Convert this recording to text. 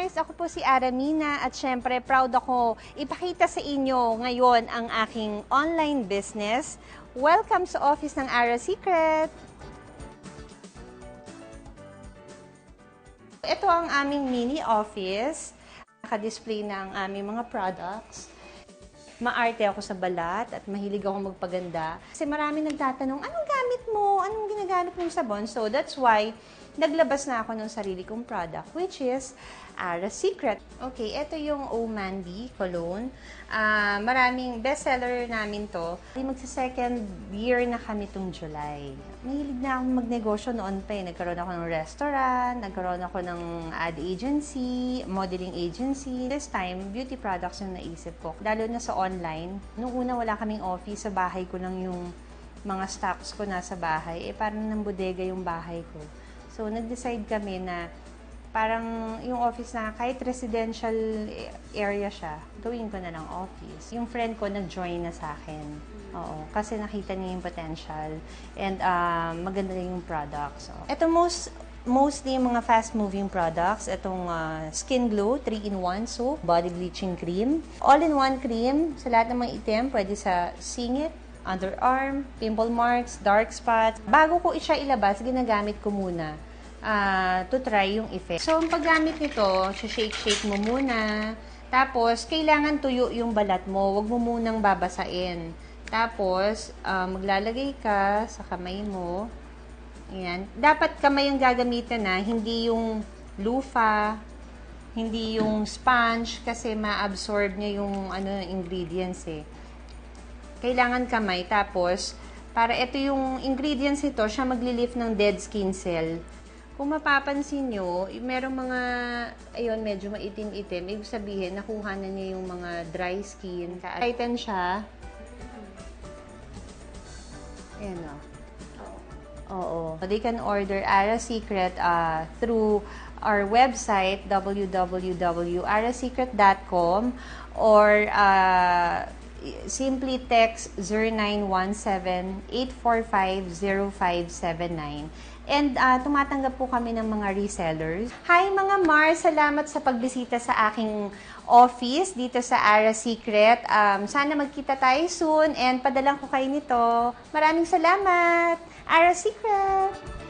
Mars! Ako po si Aramina at syempre proud ako ipakita sa inyo ngayon ang aking online business. Welcome sa office ng Ara Secret! Ito ang aming mini office. Naka-display na ang aming mga products. Maarte ako sa balat at mahilig ako magpaganda. Kasi marami nagtatanong, anong gamit mo? Anong ginagamit mong sabon? So that's why naglabas na ako ng sarili kong product, which is Ara Secret. Okay, ito yung Oh Mandy Cologne. Maraming bestseller namin to. Magsa-second year na kami tong July. Mahilig na akong magnegosyo noon pa eh. Nagkaroon ako ng restaurant, nagkaroon ako ng ad agency, modeling agency. This time, beauty products yung naisip ko. Lalo na sa online. Nung una wala kaming office, sa bahay ko lang yung mga stocks ko nasa bahay. Parang ng bodega yung bahay ko. So, nag-decide kami na parang yung office na kahit residential area siya, gawin ko na ng office. Yung friend ko nag-join na sa akin. Oo, kasi nakita niya yung potential and maganda rin yung products. So, ito mostly yung mga fast-moving products. Itong Skin Glow 3-in-1 soap, body bleaching cream. All-in-one cream sa lahat ng mga itim, pwede sa singit, underarm, pimple marks, dark spots. Bago ko siya ilabas, ginagamit ko muna to try yung effect. So, ang paggamit nito, shake-shake mo muna. Tapos, kailangan tuyo yung balat mo. Huwag mo munang babasain. Tapos, maglalagay ka sa kamay mo. Ayan. Dapat kamay yung gagamitin na, hindi yung loofah, hindi yung sponge, kasi ma-absorb niya yung ingredients eh. Kailangan kamay. Tapos, para ito yung ingredients nito, siya magli-lift ng dead skin cell. Kung mapapansin nyo, merong mga, ayun, medyo maitim-itim. Ibig sabihin, nakuha na niya yung mga dry skin. Tighten siya. Ayan o. Oo. They can order Ara Secret through our website, www.arasecret.com, or simply text 0917-845-0579. And tumatanggap po kami ng mga resellers. Hi mga Mars! Salamat sa pagbisita sa aking office dito sa Ara Secret. Sana magkita tayo soon and padalang ko kayo nito. Maraming salamat! Ara Secret!